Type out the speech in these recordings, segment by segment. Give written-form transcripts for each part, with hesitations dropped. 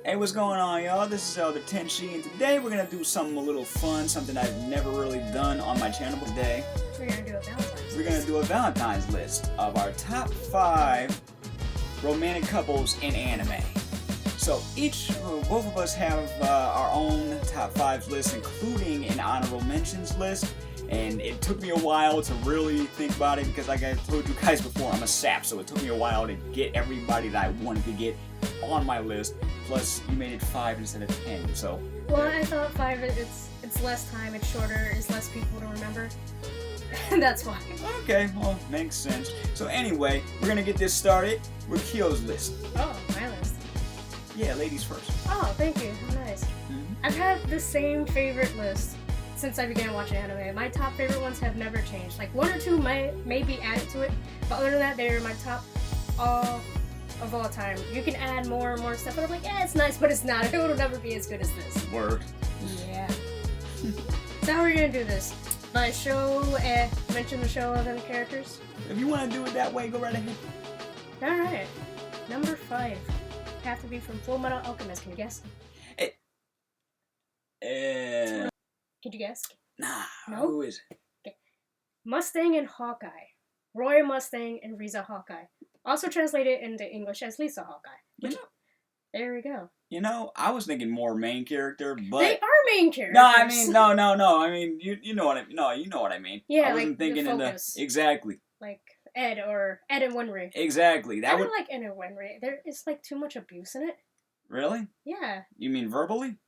Hey, what's going on, y'all? This is Elder Tenshi, and today we're gonna do something a little fun, something I've never really done on my channel today. We're gonna do a Valentine's list. We're gonna do a Valentine's list of our top 5 romantic couples in anime. So both of us have our own top 5 lists, including an honorable mentions list. And it took me a while to really think about it because, like I told you guys before, I'm a sap, so it took me a while to get everybody that I wanted to get on my list. Plus, you made it 5 instead of 10, so... Well, I thought 5, it's less time, it's shorter, it's less people to remember. That's why. Okay, well, makes sense. So anyway, we're gonna get this started with Kyo's list. Oh, my list. Yeah, ladies first. Oh, thank you. How nice. I've had the same favorite list since I began watching anime. My top favorite ones have never changed. Like, 1 or 2 may be added to it, but other than that, they're my top of all time. You can add more and more stuff, but I'm like, yeah, it's nice, but it's not. It will never be as good as this. Word. Yeah. So how are we gonna do this? By show, mention the show and then the characters? If you want to do it that way, go right ahead. Alright. Number 5. Have to be from Full Metal Alchemist. Can you guess? Could you guess? Nah, No? who is it? Okay. Mustang and Hawkeye. Roy Mustang and Riza Hawkeye. Also translated into English as Lisa Hawkeye. There we go. You know, I was thinking more main character, but... They are main characters. No, I mean, no. I mean, you know what I mean. No, you know what I mean. Yeah, I wasn't like thinking the in the... focus. Exactly. Like Ed and Winry. Exactly. I don't like Ed and Winry. There is like too much abuse in it. Really? Yeah. You mean verbally?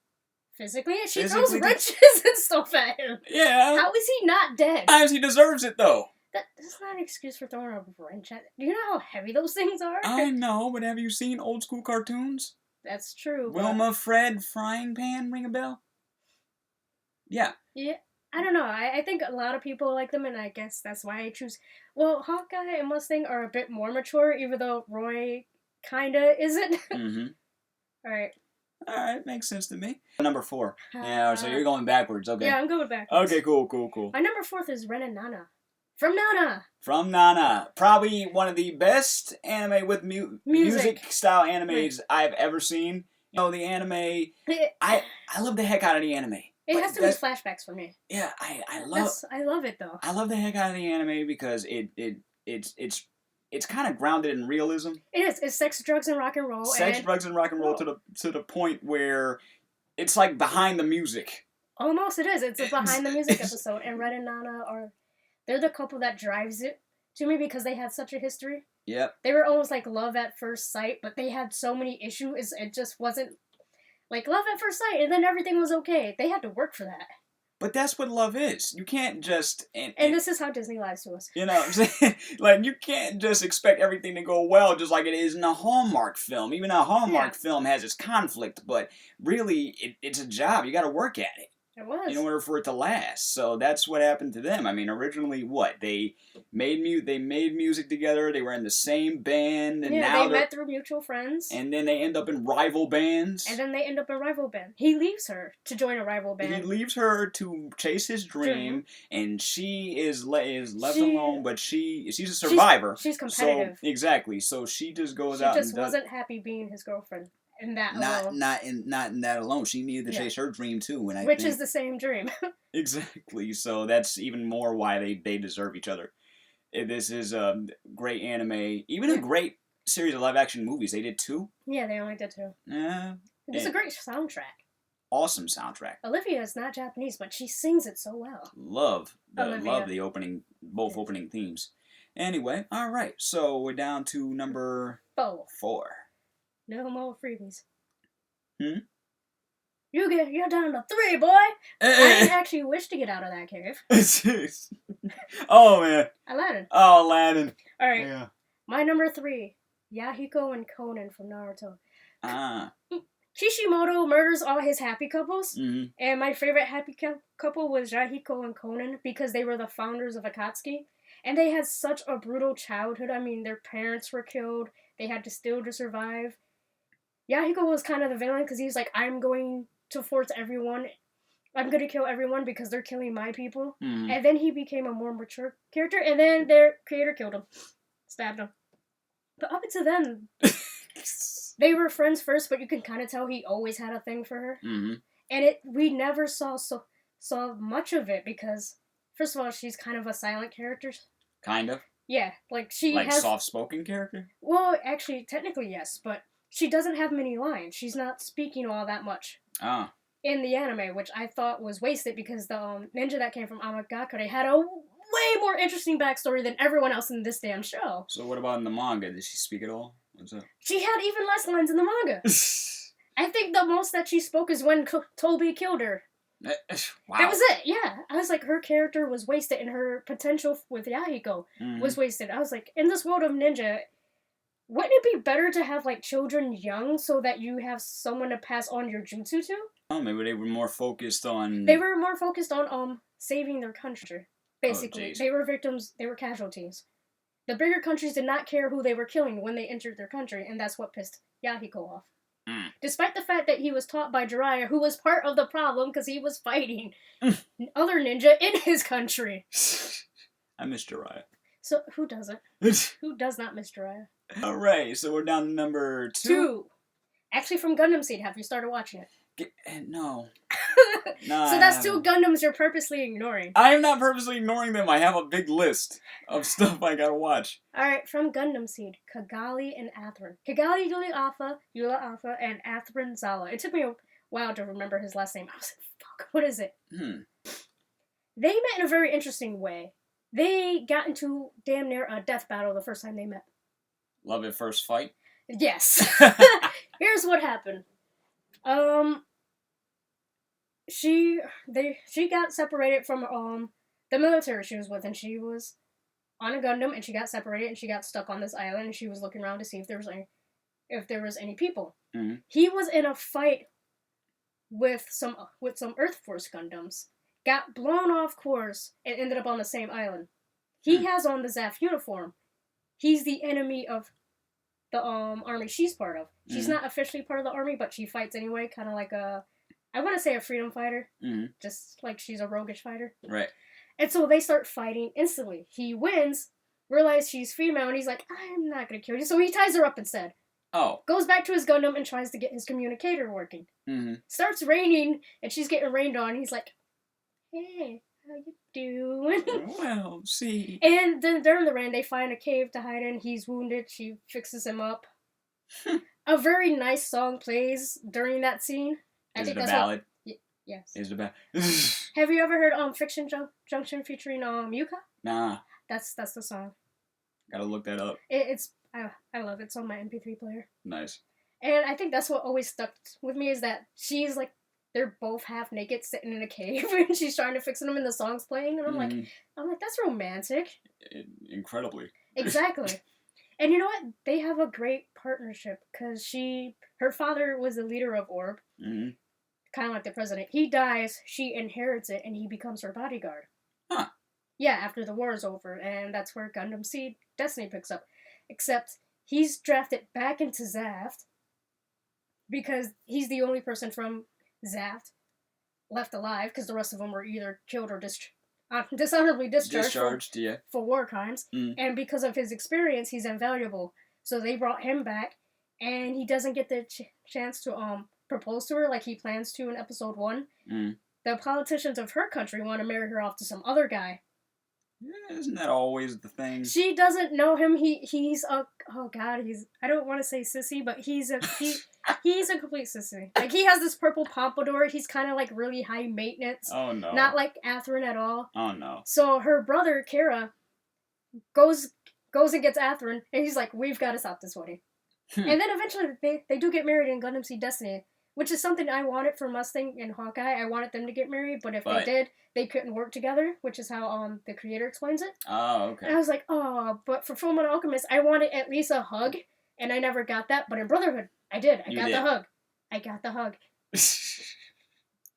Physically? She Physically? throws wrenches and stuff at him. Yeah. How is he not dead? As he deserves it, though. That's not an excuse for throwing a wrench at... Do you know how heavy those things are? I know, but have you seen old school cartoons? That's true. Wilma, Fred, Frying Pan, ring a bell? Yeah. Yeah, I don't know. I think a lot of people like them, and I guess that's why I choose... Well, Hawkeye and Mustang are a bit more mature, even though Roy kinda isn't. Mm-hmm. Alright, makes sense to me. Number 4. Yeah, so you're going backwards, okay. Yeah, I'm going backwards. Okay, cool. My number 4 is Ren and Nana. From Nana! From Nana. Probably one of the best anime with music style animes I've ever seen. You know, the anime... I love the heck out of the anime. It has to be flashbacks for me. Yeah, I love it, though. I love the heck out of the anime because it's kind of grounded in realism. It is. It's sex, drugs, and rock and roll. Drugs, and rock and roll to the point where it's like behind the music. Almost it is. It's a behind the music episode. And Red and Nana they're the couple that drives it to me because they had such a history. Yep. They were almost like love at first sight, but they had so many issues. It just wasn't like love at first sight, and then everything was okay. They had to work for that. But that's what love is. You can't just... And this is how Disney lies to us. You know what I'm saying? Like, you can't just expect everything to go well just like it is in a Hallmark film. Even a Hallmark film has its conflict, but really, it's a job. You gotta work at it. It was. In order for it to last. So that's what happened to them. I mean, originally, what? They made music together. They were in the same band. And now they met through mutual friends. And then they end up in rival bands. He leaves her to join a rival band. He leaves her to chase his dream. And she is left alone, but she's a survivor. She's competitive. So, exactly. So she just goes out and She just wasn't happy being his girlfriend. In that alone. Not in that alone. She needed to chase her dream too, and Which is the same dream. Exactly. So that's even more why they deserve each other. This is a great anime, even a great series of live action movies. They did 2. Yeah, they only did 2. Yeah. It's a great soundtrack. Awesome soundtrack. Olivia is not Japanese, but she sings it so well. Love the opening, both opening themes. Anyway, all right. So we're down to number 4. No more freebies. You're down to 3, boy! I didn't actually wish to get out of that cave. Oh, man. Aladdin. Oh, Aladdin. Alright. Yeah. My number 3. Yahiko and Conan from Naruto. Kishimoto murders all his happy couples. Mm-hmm. And my favorite happy couple was Yahiko and Conan because they were the founders of Akatsuki. And they had such a brutal childhood. I mean, their parents were killed. They had to steal to survive. Yahiko was kind of the villain because he was like, I'm going to force everyone. I'm going to kill everyone because they're killing my people. Mm-hmm. And then he became a more mature character. And then their creator killed him. Stabbed him. But up until then, They were friends first, but you can kind of tell he always had a thing for her. Mm-hmm. And we never saw much of it because, first of all, she's kind of a silent character. Kind of? Yeah, like she like has... soft-spoken character? Well, actually, technically yes, but she doesn't have many lines. She's not speaking all that much. Ah. In the anime, which I thought was wasted because the ninja that came from Amagakure had a way more interesting backstory than everyone else in this damn show. So what about in the manga? Did she speak at all? What's up? She had even less lines in the manga. I think the most that she spoke is when Toby killed her. Wow. That was it, yeah. I was like, her character was wasted and her potential with Yahiko was wasted. I was like, in this world of ninja, wouldn't it be better to have, like, children young so that you have someone to pass on your jutsu to? Oh, maybe they were more focused on... They were more focused on saving their country, basically. Oh, they were victims, they were casualties. The bigger countries did not care who they were killing when they entered their country, and that's what pissed Yahiko off. Despite the fact that he was taught by Jiraiya, who was part of the problem because he was fighting other ninja in his country. I miss Jiraiya. So, who doesn't? Who does not miss Jiraiya? Alright, so we're down to number 2. Actually, from Gundam Seed. Have you started watching it? No. No, so that's 2 Gundams you're purposely ignoring. I am not purposely ignoring them. I have a big list of stuff I gotta watch. Alright, from Gundam Seed, Kigali and Atherin. Kigali Yula Alpha, and Atherin Zala. It took me a while to remember his last name. I was like, fuck, what is it? They met in a very interesting way. They got into damn near a death battle the first time they met. Love at first fight? Yes. Here's what happened. She got separated from the military she was with, and she was on a Gundam, and she got separated, and she got stuck on this island, and she was looking around to see if there was any people. He was in a fight with some Earth Force Gundams, got blown off course, and ended up on the same island. He has on the Zaf uniform. He's the enemy of the army she's part of. She's not officially part of the army, but she fights anyway, kind of like I want to say a freedom fighter, just like she's a roguish fighter. Right. And so they start fighting instantly. He wins, realizes she's female, and he's like, I'm not going to kill you. So he ties her up instead. Oh. Goes back to his Gundam and tries to get his communicator working. Starts raining, and she's getting rained on. He's like, hey, how you doing? Well, see. And then during the rain, they find a cave to hide in. He's wounded. She fixes him up. A very nice song plays during that scene. Is it a ballad? Yes. Is it a ballad? Have you ever heard Fiction Junction featuring Yuka? Nah. That's the song. Gotta look that up. I love it. It's on my MP3 player. Nice. And I think that's what always stuck with me is that she's like, they're both half naked sitting in a cave and she's trying to fix them and the song's playing and I'm like, that's romantic. Incredibly. Exactly. And you know what? They have a great partnership because her father was the leader of Orb. Kind of like the president. He dies, she inherits it, and he becomes her bodyguard. Huh. Yeah, after the war is over, and that's where Gundam Seed Destiny picks up. Except he's drafted back into Zaft because he's the only person from Zaft left alive because the rest of them were either killed or dishonorably discharged for war crimes. And because of his experience, he's invaluable. So they brought him back, and he doesn't get the chance to propose to her like he plans to in episode 1. The politicians of her country want to marry her off to some other guy. Yeah, isn't that always the thing? She doesn't know him. He's I don't want to say sissy, but he's a complete sissy. Like, he has this purple pompadour. He's kind of like really high maintenance. Oh no. Not like Atherin at all. Oh no. So her brother Kara goes and gets Atherin, and he's like, we've got to stop this wedding. And then eventually they do get married in Gundam Seed Destiny, which is something I wanted for Mustang and Hawkeye. I wanted them to get married, but if they did, they couldn't work together, which is how the creator explains it. Oh, okay. And I was like, oh, but for Fullmetal Alchemist, I wanted at least a hug, and I never got that. But in Brotherhood, I did. I got the hug.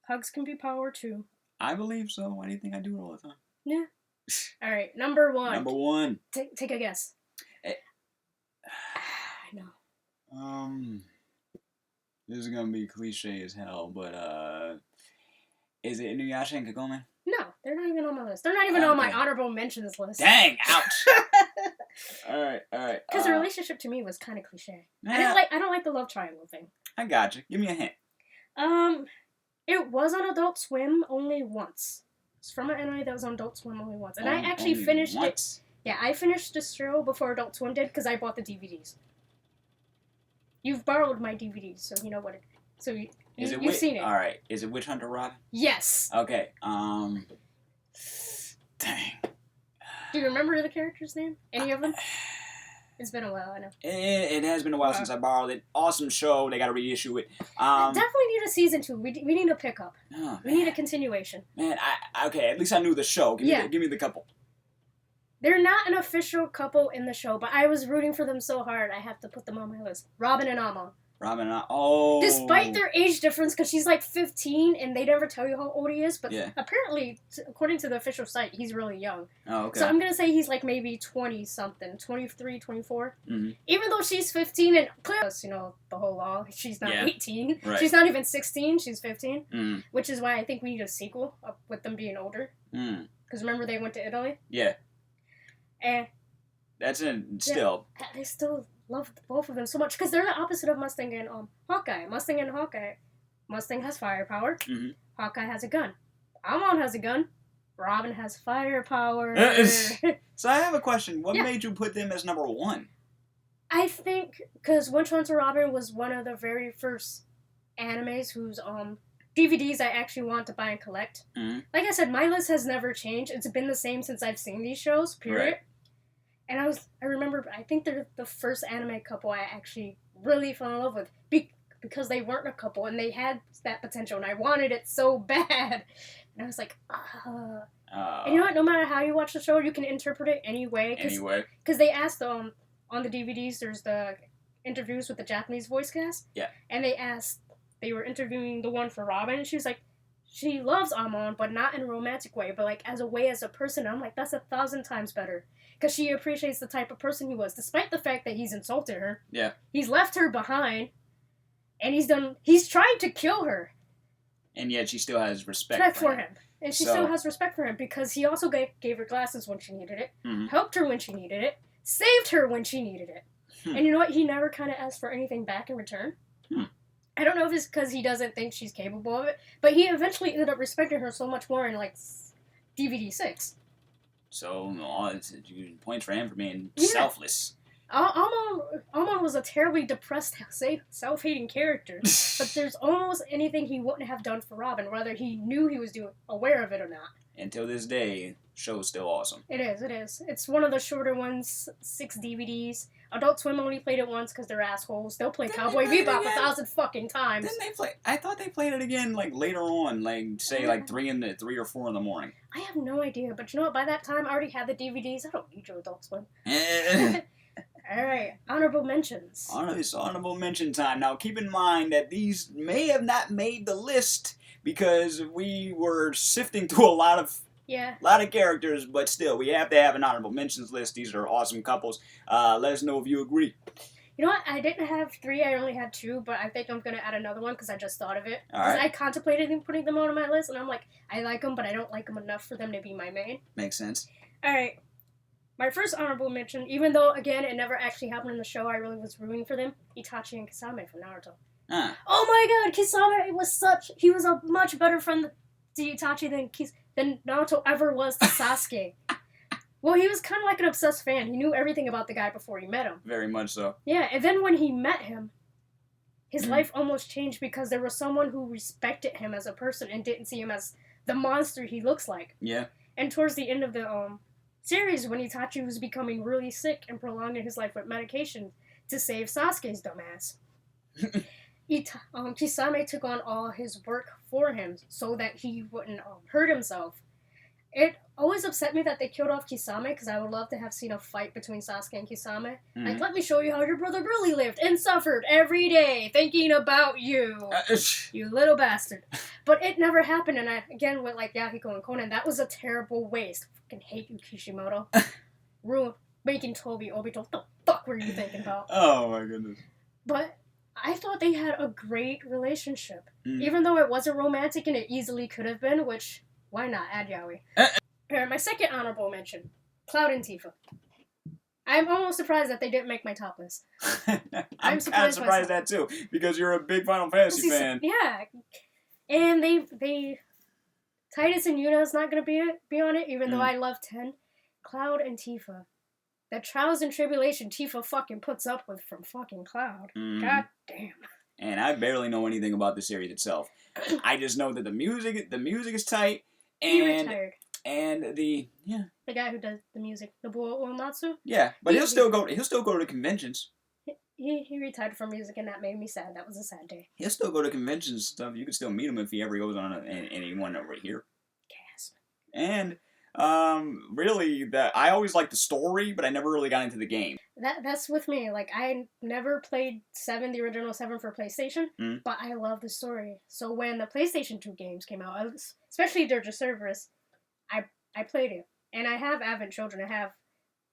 Hugs can be power, too. I believe so. Why do you think I do it all the time? Yeah. All right, number 1. Number 1. Take a guess. I know. This is gonna be cliche as hell, but is it Inuyasha and Kagome? No, they're not even on my list. They're not even on my honorable mentions list. Dang, ouch! Alright. Because the relationship relationship to me was kind of cliche. Yeah. I don't like the love triangle thing. I got you. Give me a hint. It was on Adult Swim only once. It's from an anime that was on Adult Swim only once, and I actually finished it. Yeah, I finished this show before Adult Swim did because I bought the DVDs. You've borrowed my DVDs, so you know what it. So you've seen it. All right. Is it Witch Hunter Robin? Yes. Okay. Dang. Do you remember the character's name? Any of them? It's been a while, I know. It has been a while since I borrowed it. Awesome show. They got to reissue it. Definitely need a season 2. We need a pickup. Oh, we need a continuation. Man, okay. At least I knew the show. Give me the couple. They're not an official couple in the show, but I was rooting for them so hard I have to put them on my list. Robin and Amon. Despite their age difference, because she's like 15 and they never tell you how old he is, but apparently, according to the official site, he's really young. Oh, okay. So I'm going to say he's like maybe 20-something, 23, 24. Mm-hmm. Even though she's 15 and clearly, you know, the whole law, she's not 18. Right. She's not even 16, she's 15. Which is why I think we need a sequel with them being older. Because remember they went to Italy? Yeah. And that's still... They still... love both of them so much because they're the opposite of Mustang and Hawkeye. Mustang has firepower. Mm-hmm. Hawkeye has a gun. Amon has a gun. Robin has firepower. So I have a question. What made you put them as number 1? I think because Witch Hunter Robin was one of the very first animes whose DVDs I actually want to buy and collect. Mm-hmm. Like I said, my list has never changed. It's been the same since I've seen these shows. Period. Right. And I remember, I think they're the first anime couple I actually really fell in love with. Because they weren't a couple, and they had that potential, and I wanted it so bad. And I was like, And you know what? No matter how you watch the show, you can interpret it any way. Because they asked, on the DVDs, there's the interviews with the Japanese voice cast. Yeah. And they were interviewing the one for Robin, and she was like, she loves Amon, but not in a romantic way, but like as a person. And I'm like, that's 1,000 times better. Because she appreciates the type of person he was, despite the fact that he's insulted her. Yeah. He's left her behind, and he's tried to kill her. And yet she still has respect for him. And she still has respect for him, because he also gave her glasses when she needed it, helped her when she needed it, saved her when she needed it. And you know what? He never kind of asked for anything back in return. I don't know if it's because he doesn't think she's capable of it, but he eventually ended up respecting her so much more in, like, DVD 6. So, points for him for being selfless. Amon was a terribly depressed, self-hating character, but there's almost anything he wouldn't have done for Robin, whether he knew he was aware of it or not. Until this day, show's still awesome. It is. It's one of the shorter ones, 6 DVDs. Adult Swim only played it once because they're assholes. They'll play Cowboy Bebop 1,000 fucking times. Didn't they play? I thought they played it again, like, later on, like, say, like, 3 or 4 in the morning. I have no idea, but you know what? By that time, I already had the DVDs. I don't need your Adult Swim. Alright, honorable mentions. It's honorable mention time. Now, keep in mind that these may have not made the list because we were sifting through a lot of characters, but still, we have to have an honorable mentions list. These are awesome couples. Let us know if you agree. You know what? I didn't have 3, I only had 2, but I think I'm going to add another one because I just thought of it. Because I contemplated putting them on my list, and I'm like, I like them, but I don't like them enough for them to be my main. Makes sense. Alright. My first honorable mention, even though, again, it never actually happened in the show, I really was rooting for them, Itachi and Kisame from Naruto. Oh my god, Kisame he was a much better friend to Itachi than Naruto ever was to Sasuke. Well, he was kind of like an obsessed fan. He knew everything about the guy before he met him. Very much so. Yeah, and then when he met him, his life almost changed because there was someone who respected him as a person and didn't see him as the monster he looks like. Yeah. And towards the end of the series, when Itachi was becoming really sick and prolonging his life with medication to save Sasuke's dumbass, Kisame took on all his work for him so that he wouldn't hurt himself. It always upset me that they killed off Kisame because I would love to have seen a fight between Sasuke and Kisame. Like, let me show you how your brother really lived and suffered every day thinking about you. You little bastard. But it never happened, and again, with like Yahiko and Conan, that was a terrible waste. I fucking hate you, Kishimoto. Making Toby Obito. What the fuck were you thinking about? Oh my goodness. But I thought they had a great relationship. Even though it wasn't romantic and it easily could have been, which... Why not? Add Yaoi. My second honorable mention, Cloud and Tifa. I'm almost surprised that they didn't make my top list. I'm kind of surprised that too, because you're a big Final Fantasy fan. Yeah, and they Titus and Yuna's not gonna be on it, even though I love 10. Cloud and Tifa. The trials and tribulation Tifa fucking puts up with from fucking Cloud. God damn. And I barely know anything about the series itself. I just know that the music is tight. And he retired. And the guy who does the music, Nobuo Uematsu. Yeah, but he'll still go to conventions. He retired from music, and that made me sad. That was a sad day. He'll still go to conventions and stuff. You can still meet him if he ever goes on anyone over here. Gasp. And really, I always liked the story, but I never really got into the game. That's with me. Like, I never played 7, the original 7 for PlayStation, but I love the story. So when the PlayStation 2 games came out, especially Dirge of Cerberus, I played it. And I have Advent Children. I have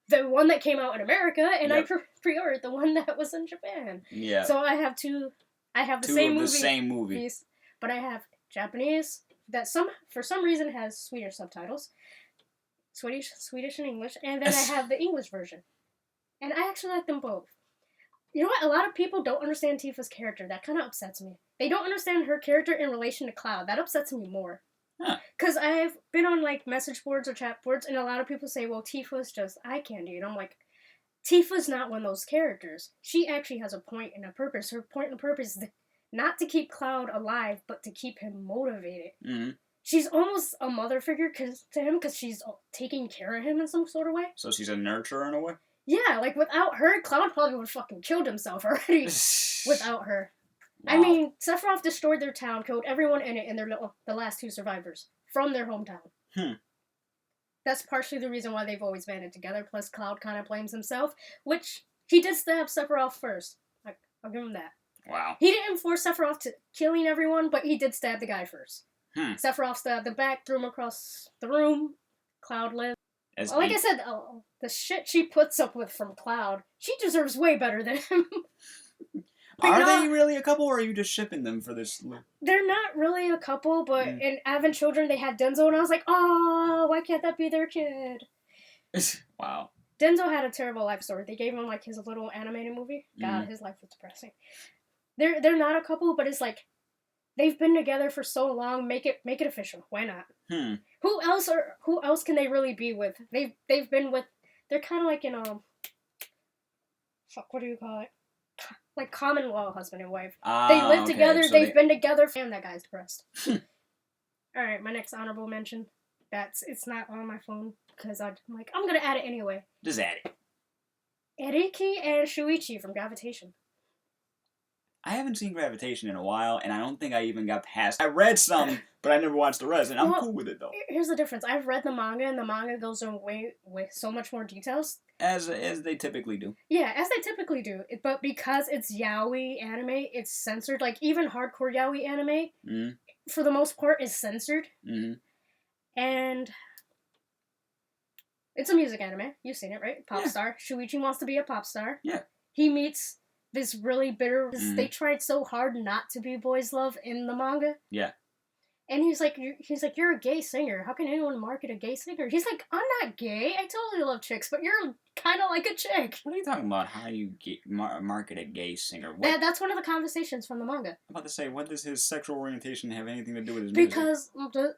the one that came out in America, and I pre-ordered the one that was in Japan. Yeah. So I have two. I have the same movie. But I have Japanese that for some reason has Swedish subtitles. Swedish and English, and then I have the English version. And I actually like them both. You know what? A lot of people don't understand Tifa's character. That kind of upsets me. They don't understand her character in relation to Cloud. That upsets me more. Because I've been on, like, message boards or chat boards, and a lot of people say, well, Tifa's just eye candy. And I'm like, Tifa's not one of those characters. She actually has a point and a purpose. Her point and purpose is not to keep Cloud alive, but to keep him motivated. Mm-hmm. She's almost a mother figure to him because she's taking care of him in some sort of way. So she's a nurturer in a way? Yeah, like, without her, Cloud probably would have fucking killed himself already without her. Wow. I mean, Sephiroth destroyed their town, killed everyone in it, and the last 2 survivors from their hometown. That's partially the reason why they've always banded together, plus Cloud kind of blames himself, which he did stab Sephiroth first. I'll give him that. Wow. He didn't force Sephiroth to killing everyone, but he did stab the guy first. Sephiroth stabbed the back, threw him across the room. Cloud lived. Like I said, the shit she puts up with from Cloud, she deserves way better than him. Are they really a couple, or are you just shipping them for this? They're not really a couple, but in Advent Children, they had Denzo, and I was like, oh, why can't that be their kid? Wow. Denzo had a terrible life story. They gave him, like, his little animated movie. God, his life was depressing. They're not a couple, but it's like, they've been together for so long. Make it official. Why not? Who else can they really be with? They've been with. They're kind of like in what do you call it? Like common law husband and wife. They live together. So they've been together. Damn, that guy's depressed. All right, my next honorable mention. It's not on my phone because I'm gonna add it anyway. Just add it. Eriki and Shuichi from Gravitation. I haven't seen Gravitation in a while, and I don't think I even got past. I read some, but I never watched the rest, and I'm cool with it though. Here's the difference: I've read the manga, and the manga goes in with so much more details. As they typically do. Yeah, as they typically do. But because it's yaoi anime, it's censored. Like, even hardcore yaoi anime, for the most part, is censored. And it's a music anime. You've seen it, right? Pop star. Shuichi wants to be a pop star. Yeah. He meets this really bitter... They tried so hard not to be boys' love in the manga. Yeah. And he's like, you're a gay singer. How can anyone market a gay singer? He's like, I'm not gay. I totally love chicks, but you're kind of like a chick. What are you talking about? How you market a gay singer? That's one of the conversations from the manga. I'm about to say, what does his sexual orientation have anything to do with his music? Because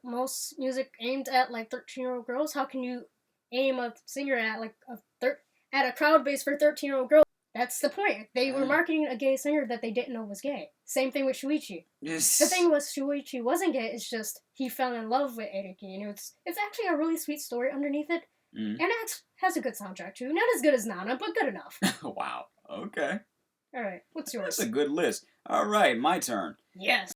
most music aimed at, like, 13-year-old girls. How can you aim a singer at, like, at a crowd base for 13-year-old girls? That's the point. They were marketing a gay singer that they didn't know was gay. Same thing with Shuichi. Yes. The thing was, Shuichi wasn't gay. It's just he fell in love with Eriki, and it's actually a really sweet story underneath it, and it has a good soundtrack too. Not as good as Nana, but good enough. Wow. Okay. All right. What's yours? That's a good list. All right, my turn. Yes.